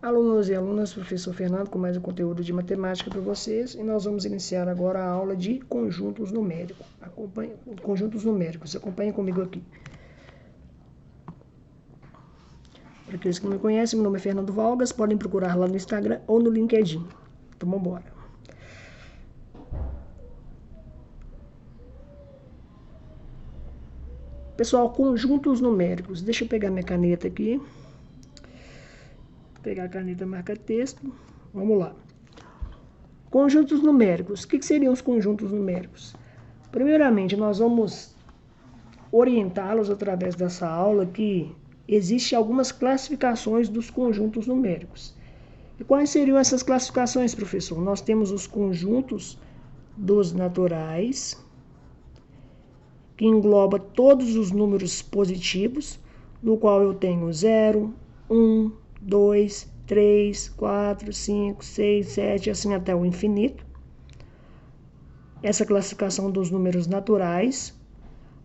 Alunos e alunas, professor Fernando com mais um conteúdo de matemática para vocês, e nós vamos iniciar agora a aula de conjuntos numéricos. Acompanhem comigo aqui. Para aqueles que não me conhecem, meu nome é Fernando Valgas, podem procurar lá no Instagram ou no LinkedIn. Então, vamos embora. Pessoal, conjuntos numéricos. Deixa eu pegar minha caneta aqui. Pegar a caneta marca-texto. Vamos lá. Conjuntos numéricos. O que seriam os conjuntos numéricos? Primeiramente, nós vamos orientá-los através dessa aula que existem algumas classificações dos conjuntos numéricos. E quais seriam essas classificações, professor? Nós temos os conjuntos dos naturais, que engloba todos os números positivos, no qual eu tenho 0, 1, 2, 3, 4, 5, 6, 7, assim até o infinito. Essa classificação dos números naturais.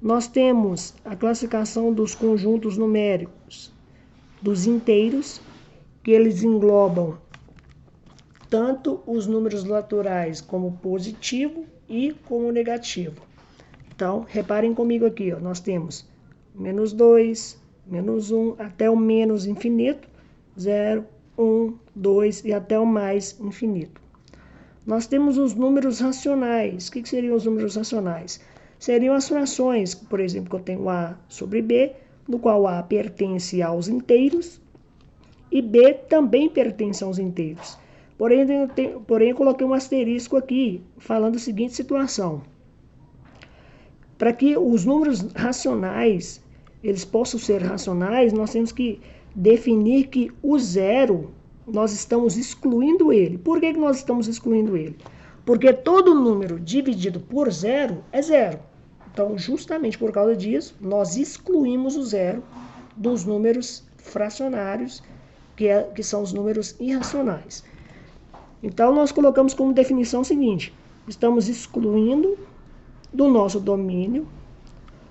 Nós temos a classificação dos conjuntos numéricos, dos inteiros, que eles englobam tanto os números naturais como positivo e como negativo. Então, reparem comigo aqui, ó, nós temos menos 2, menos 1, até o menos infinito, 0, 1, 2 e até o mais infinito. Nós temos os números racionais. O que seriam os números racionais? Seriam as frações, por exemplo, que eu tenho A sobre B, no qual A pertence aos inteiros e B também pertence aos inteiros. Porém, eu coloquei um asterisco aqui, falando a seguinte situação. Para que os números racionais, eles possam ser racionais, nós temos que definir que o zero, nós estamos excluindo ele. Por que nós estamos excluindo ele? Porque todo número dividido por zero é zero. Então, justamente por causa disso, nós excluímos o zero dos números fracionários, que são os números irracionais. Então, nós colocamos como definição o seguinte: estamos excluindo do nosso domínio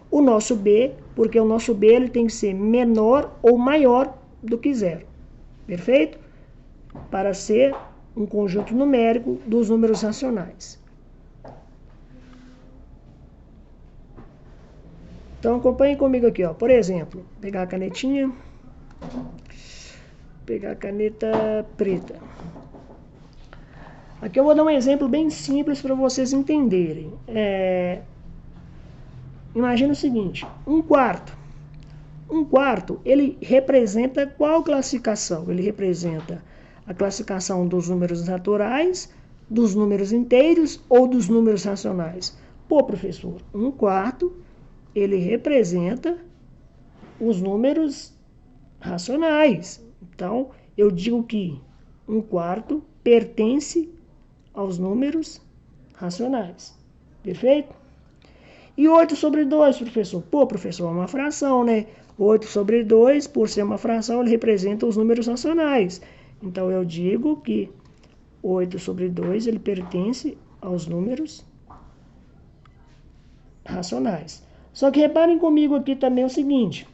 o nosso B, porque o nosso B ele tem que ser menor ou maior do que zero. Perfeito? Para ser um conjunto numérico dos números racionais. Então, acompanhem comigo aqui, ó. Por exemplo, pegar a canetinha, pegar a caneta preta. Aqui eu vou dar um exemplo bem simples para vocês entenderem. Imagina o seguinte, um quarto. Um quarto, ele representa qual classificação? Ele representa a classificação dos números naturais, dos números inteiros ou dos números racionais? Pô, professor, um quarto, ele representa os números racionais. Então, eu digo que um quarto pertence aos números racionais. Perfeito? E 8 sobre 2, professor? Pô, professor, é uma fração, né? 8 sobre 2, por ser uma fração, ele representa os números racionais. Então, eu digo que 8 sobre 2, ele pertence aos números racionais. Só que reparem comigo aqui também o seguinte.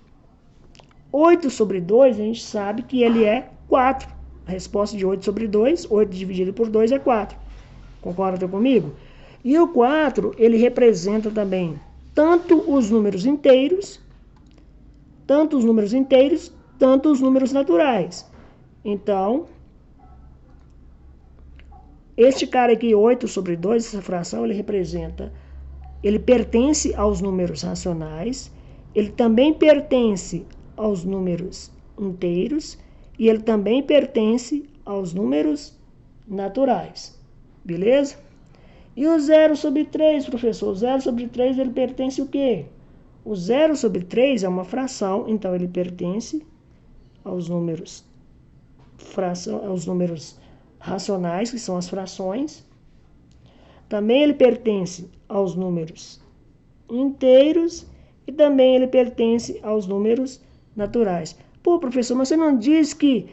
8 sobre 2, a gente sabe que ele é 4. A resposta de 8 sobre 2, 8 dividido por 2 é 4. Concordam comigo? E o 4, ele representa também tanto os números inteiros, tanto os números naturais. Então, este cara aqui, 8 sobre 2, essa fração, ele pertence aos números racionais, ele também pertence aos números inteiros e ele também pertence aos números naturais. Beleza? E o 0 sobre 3, professor? O 0 sobre 3, ele pertence o quê? O 0 sobre 3 é uma fração, então ele pertence aos números racionais, que são as frações. Também ele pertence aos números inteiros e também ele pertence aos números naturais. Pô, professor, mas você não diz que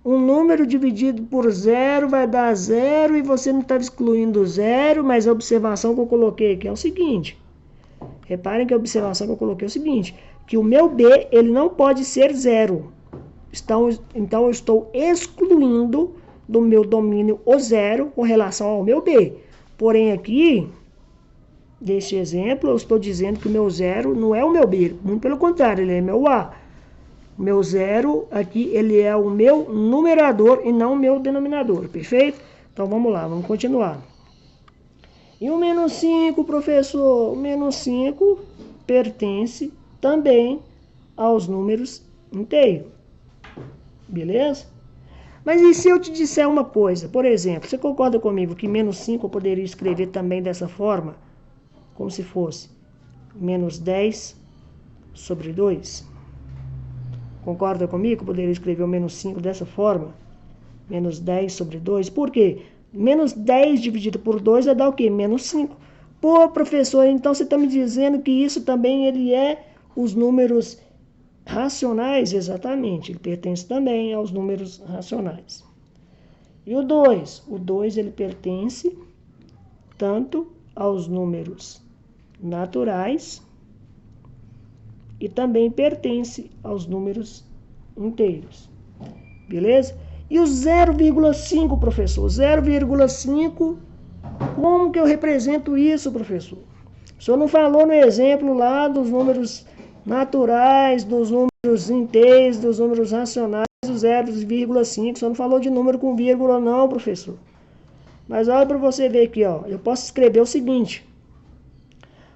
um número dividido por zero vai dar zero e você não estava excluindo zero, mas a observação que eu coloquei aqui é o seguinte. Reparem que a observação que eu coloquei é o seguinte, que o meu B, ele não pode ser zero. Então eu estou excluindo do meu domínio o zero com relação ao meu B. Porém aqui, neste exemplo, eu estou dizendo que o meu zero não é o meu B, muito pelo contrário, ele é meu A. O meu zero aqui, ele é o meu numerador e não o meu denominador, perfeito? Então vamos lá, vamos continuar. E o menos 5, professor? O menos 5 pertence também aos números inteiros. Beleza? Mas e se eu te disser uma coisa? Por exemplo, você concorda comigo que menos 5 eu poderia escrever também dessa forma? Como se fosse menos 10 sobre 2? Concorda comigo? Eu poderia escrever o menos 5 dessa forma? Menos 10 sobre 2. Por quê? Menos 10 dividido por 2 vai dar o quê? Menos 5. Pô, professor, então você está me dizendo que isso também ele é os números racionais? Exatamente, ele pertence também aos números racionais. E o 2? O 2 ele pertence tanto aos números naturais e também pertence aos números inteiros. Beleza? E o 0,5, professor? 0,5, como que eu represento isso, professor? O senhor não falou no exemplo lá dos números naturais, dos números inteiros, dos números racionais, do 0,5. O senhor não falou de número com vírgula não, professor. Mas olha para você ver aqui, ó. Eu posso escrever o seguinte.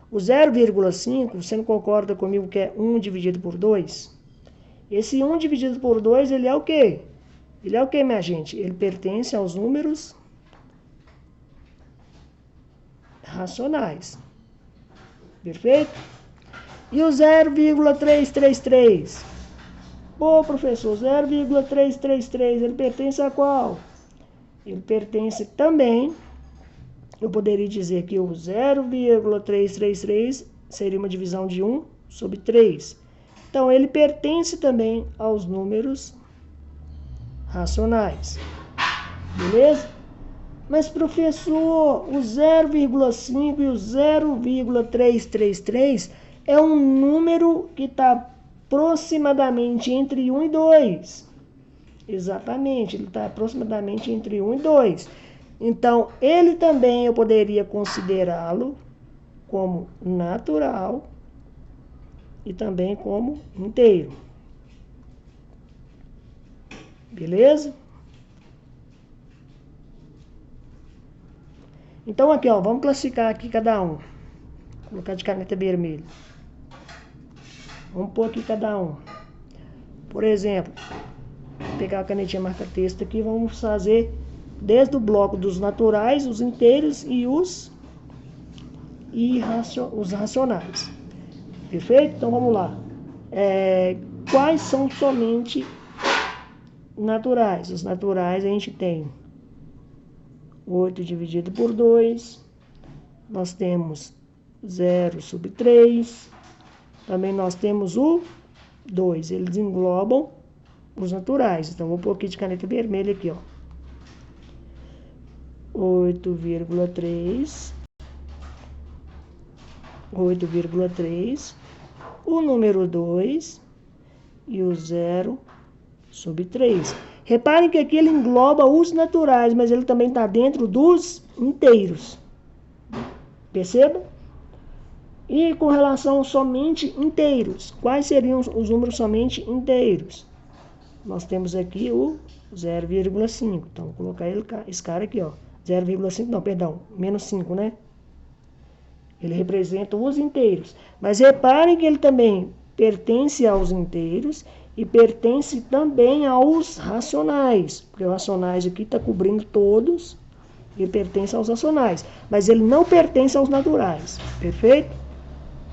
O 0,5, você não concorda comigo que é 1 dividido por 2? Esse 1 dividido por 2, ele é o quê? Ele é o que, minha gente? Ele pertence aos números racionais. Perfeito? E o 0,333? Pô, professor, 0,333, ele pertence a qual? Ele pertence também, eu poderia dizer que o 0,333 seria uma divisão de 1 sobre 3. Então, ele pertence também aos números racionais. Beleza? Mas, professor, o 0,5 e o 0,333 é um número que está aproximadamente entre 1 e 2. Exatamente, ele está aproximadamente entre 1 e 2. Então, ele também eu poderia considerá-lo como natural e também como inteiro. Beleza? Então aqui, ó, vamos classificar aqui cada um. Vou colocar de caneta vermelha. Vamos pôr aqui cada um. Por exemplo, vou pegar a canetinha marca-texto aqui, vamos fazer desde o bloco dos naturais, os inteiros e os racionais. Perfeito? Então vamos lá. Quais são somente naturais? Os naturais a gente tem 8 dividido por 2. Nós temos 0 sobre 3. Também nós temos o 2. Eles englobam os naturais. Então vou pôr aqui de caneta vermelha aqui, ó. 8,3. O número 2 e o 0 sobre 3. Reparem que aqui ele engloba os naturais, mas ele também está dentro dos inteiros. Perceba? E com relação somente inteiros, quais seriam os números somente inteiros? Nós temos aqui o 0,5. Então, vou colocar esse cara aqui, ó. 0,5, não, perdão, menos 5, né? Ele representa os inteiros. Mas reparem que ele também pertence aos inteiros e pertence também aos racionais. Porque os racionais aqui está cobrindo todos. Ele pertence aos racionais. Mas ele não pertence aos naturais. Perfeito?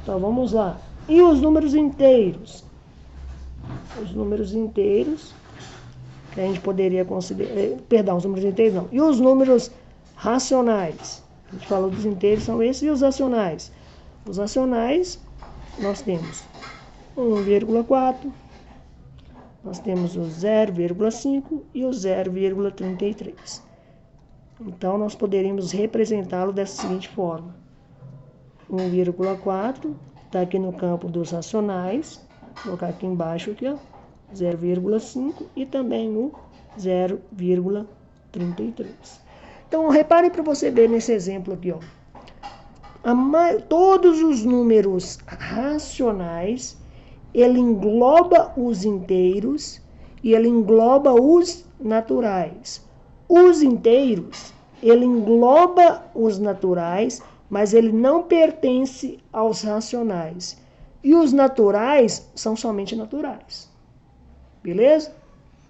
Então vamos lá. E os números inteiros? Os números inteiros, que a gente poderia considerar... Perdão, os números inteiros não. E os números racionais? A gente falou dos inteiros, são esses. E os racionais? Os racionais, nós temos 1,4, nós temos o 0,5 e o 0,33. Então, nós poderíamos representá-lo dessa seguinte forma. 1,4 está aqui no campo dos racionais. Vou colocar aqui embaixo, aqui, ó. 0,5 e também o 0,33. Então, reparem para você ver nesse exemplo aqui, ó. Todos os números racionais, ele engloba os inteiros e ele engloba os naturais. Os inteiros, ele engloba os naturais, mas ele não pertence aos racionais. E os naturais são somente naturais. Beleza?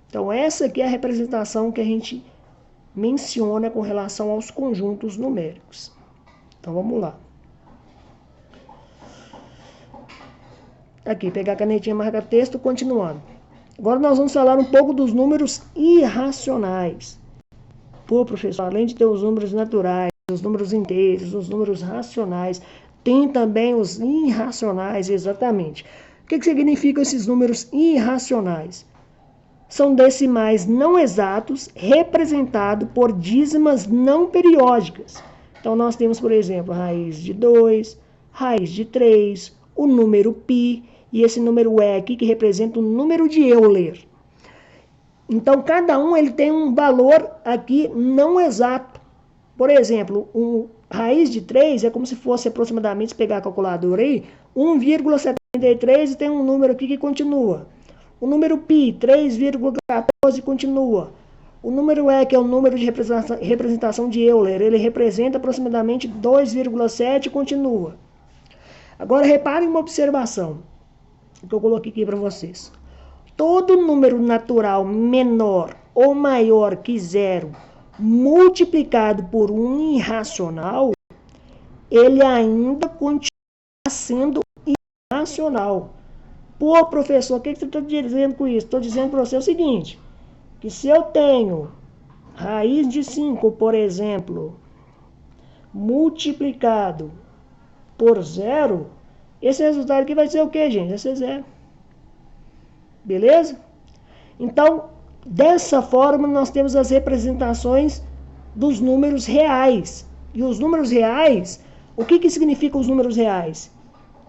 Então, essa aqui é a representação que a gente menciona com relação aos conjuntos numéricos. Então, vamos lá. Aqui, pegar a canetinha, marcar texto, continuando. Agora nós vamos falar um pouco dos números irracionais. Pô, professor, além de ter os números naturais, os números inteiros, os números racionais, tem também os irracionais, exatamente. O que significam esses números irracionais? São decimais não exatos representados por dízimas não periódicas. Então, nós temos, por exemplo, raiz de 2, raiz de 3, o número π e esse número E aqui que representa o número de Euler. Então, cada um ele tem um valor aqui não exato. Por exemplo, raiz de 3 é como se fosse aproximadamente, se pegar a calculadora aí, 1,73 e tem um número aqui que continua. O número π, 3,14 continua. O número E, que é o número de representação de Euler, ele representa aproximadamente 2,7 e continua. Agora, reparem uma observação que eu coloquei aqui para vocês. Todo número natural menor ou maior que zero multiplicado por um irracional, ele ainda continua sendo irracional. Pô, professor, o que você está dizendo com isso? Estou dizendo para você o seguinte, que se eu tenho raiz de 5, por exemplo, multiplicado por zero, esse resultado aqui vai ser o quê, gente? Vai ser zero. Beleza? Então, dessa forma, nós temos as representações dos números reais. E os números reais, o que significam os números reais?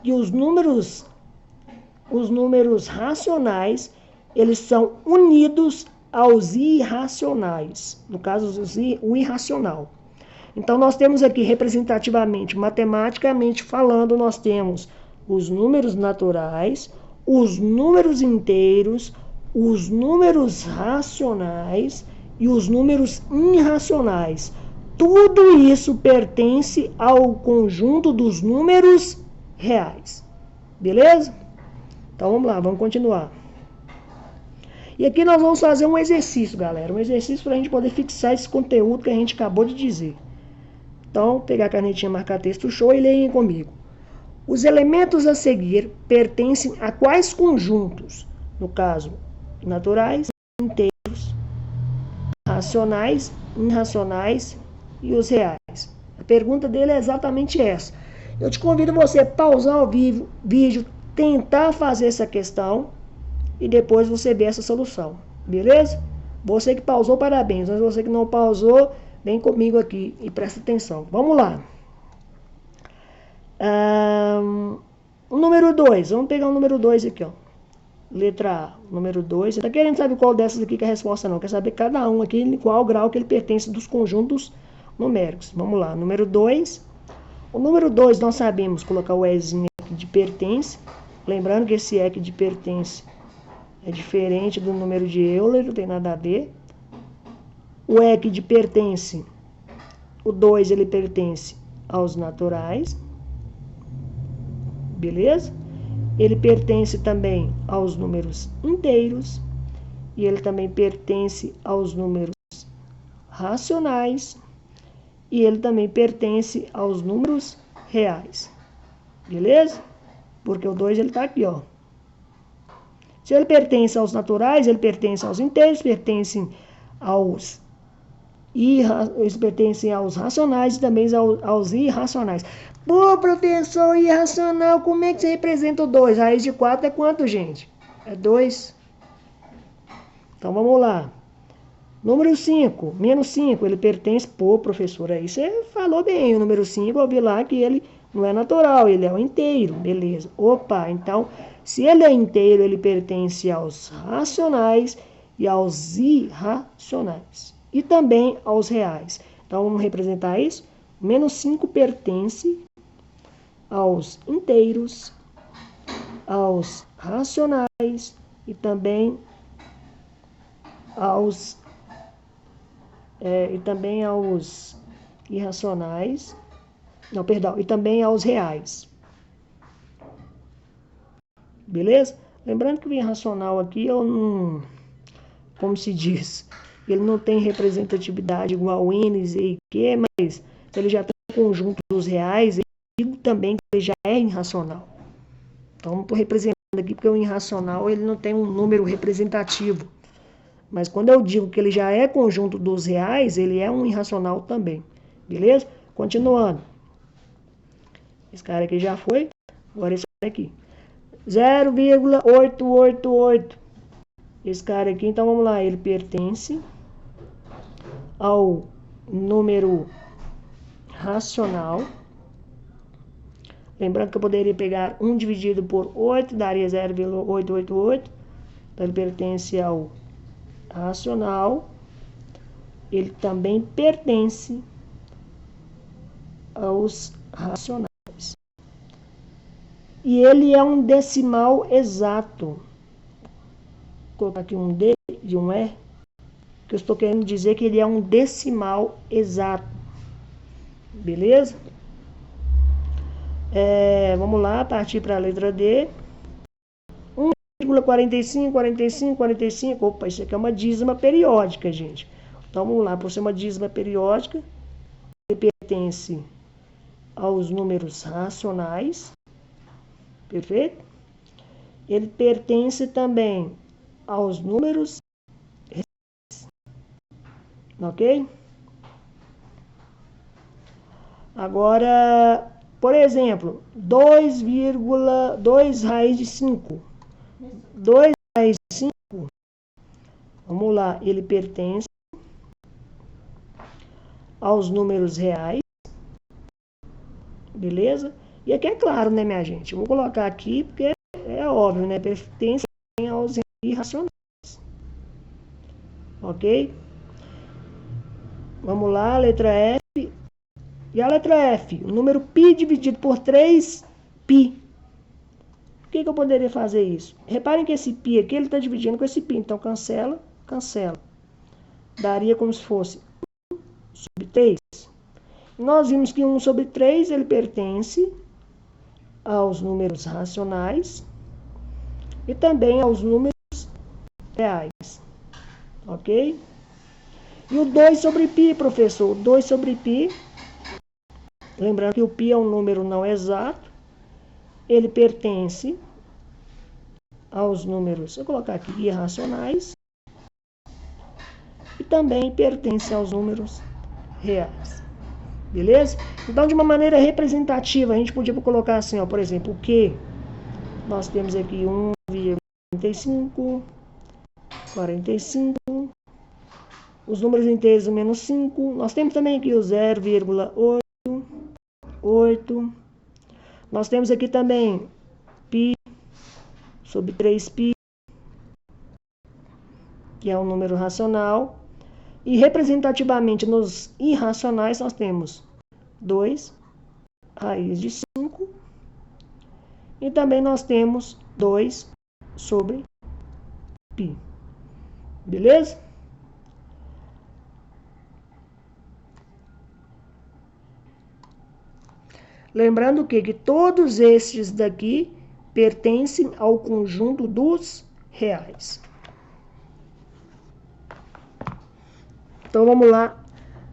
Que os números racionais, eles são unidos aos irracionais. No caso, o irracional. Então, nós temos aqui, representativamente, matematicamente falando, nós temos os números naturais, os números inteiros, os números racionais e os números irracionais. Tudo isso pertence ao conjunto dos números reais. Beleza? Então vamos lá, vamos continuar. E aqui nós vamos fazer um exercício, galera. Um exercício para a gente poder fixar esse conteúdo que a gente acabou de dizer. Então, pegar a canetinha, marcar texto show e leem comigo. Os elementos a seguir pertencem a quais conjuntos? No caso, naturais, inteiros, racionais, irracionais e os reais. A pergunta dele é exatamente essa. Eu te convido você a pausar o vídeo, tentar fazer essa questão e depois você ver essa solução. Beleza? Você que pausou, parabéns. Mas você que não pausou, vem comigo aqui e presta atenção. Vamos lá. O número 2. Vamos pegar o número 2 aqui, ó. Letra A, número 2. Você está querendo saber qual dessas aqui que é a resposta? Não. Quer saber cada um aqui, em qual grau que ele pertence dos conjuntos numéricos. Vamos lá. Número 2. O número 2 nós sabemos colocar o Ezinho aqui de pertence. Lembrando que esse E aqui de pertence é diferente do número de Euler, não tem nada a ver. O E aqui de pertence, o 2 ele pertence aos naturais. Beleza? Ele pertence também aos números inteiros. E ele também pertence aos números racionais. E ele também pertence aos números reais. Beleza? Porque o 2 ele está aqui, ó. Se ele pertence aos naturais, ele pertence aos inteiros, eles pertencem aos racionais e também aos irracionais. Pô, professor, irracional, como é que você representa o 2? Raiz de 4 é quanto, gente? É 2. Então, vamos lá. Número 5, menos 5, ele pertence... Pô, professor, aí você falou bem. O número 5, eu vi lá que ele não é natural, ele é o inteiro. Beleza. Opa, então, Se ele é inteiro, ele pertence aos racionais e aos irracionais. E também aos reais. Então, vamos representar isso. Menos 5 pertence aos inteiros, aos racionais e também aos irracionais. Não, perdão, e também aos reais. Beleza? Lembrando que o irracional aqui, eu não, como se diz, ele não tem representatividade igual N, Z e Q, mas ele já tem um conjunto dos reais, eu digo também que ele já é irracional. Então, não estou representando aqui porque o irracional ele não tem um número representativo. Mas quando eu digo que ele já é conjunto dos reais, ele é um irracional também. Beleza? Continuando. Esse cara aqui já foi. Agora esse cara aqui. 0,888. Esse cara aqui, então vamos lá. Ele pertence ao número racional. Lembrando que eu poderia pegar 1 dividido por 8, daria 0,888. Então ele pertence ao racional. Ele também pertence aos racionais. E ele é um decimal exato. Vou colocar aqui um D e um E, que eu estou querendo dizer que ele é um decimal exato. Beleza? Vamos lá, partir para a letra D. 1,45, 45, 45. Opa, isso aqui é uma dízima periódica, gente. Então vamos lá, por ser uma dízima periódica, ele pertence aos números racionais. Perfeito? Ele pertence também aos números reais. Ok? Agora, por exemplo, 2 raiz de 5. 2 raiz de 5, vamos lá, ele pertence aos números reais. Beleza? E aqui é claro, né, minha gente? Eu vou colocar aqui porque é óbvio, né? Pertence aos irracionais. Ok? Vamos lá, letra F. E a letra F? O número π dividido por 3π. Por que eu poderia fazer isso? Reparem que esse π aqui, ele está dividindo com esse π. Então, cancela, cancela. Daria como se fosse 1 sobre 3. Nós vimos que 1 sobre 3, ele pertence aos números racionais e também aos números reais. Ok? E o 2 sobre π, professor? 2 sobre π, lembrando que o π é um número não exato, ele pertence aos números, vou colocar aqui, irracionais, e também pertence aos números reais. Beleza? Então, de uma maneira representativa, a gente podia colocar assim, ó, por exemplo, o que nós temos aqui 1,45, 45, os números inteiros o menos 5, nós temos também aqui o 0,8, nós temos aqui também π sobre 3π, que é um número racional. E representativamente nos irracionais nós temos 2 raiz de 5 e também nós temos 2 sobre π. Beleza? Lembrando que todos estes daqui pertencem ao conjunto dos reais. Então vamos lá,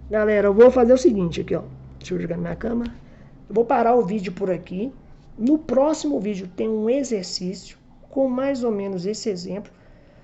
galera, eu vou fazer o seguinte aqui, ó. Deixa eu jogar minha câmera. Eu vou parar o vídeo por aqui. No próximo vídeo tem um exercício com mais ou menos esse exemplo.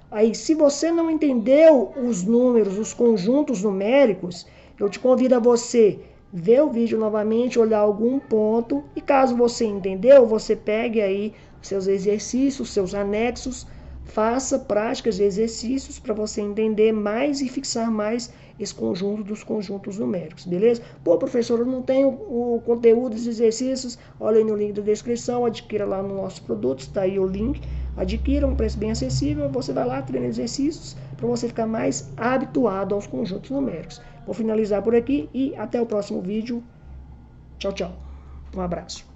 Aí, se você não entendeu os números, os conjuntos numéricos, eu te convido a você ver o vídeo novamente, olhar algum ponto. E caso você entendeu, você pegue aí seus exercícios, seus anexos, faça práticas de exercícios para você entender mais e fixar mais esse conjunto dos conjuntos numéricos, beleza? Pô, professor, eu não tenho o conteúdo dos exercícios, olha aí no link da descrição, adquira lá no nosso produto, está aí o link, adquira, um preço bem acessível, você vai lá, treina exercícios, para você ficar mais habituado aos conjuntos numéricos. Vou finalizar por aqui e até o próximo vídeo. Tchau, tchau. Um abraço.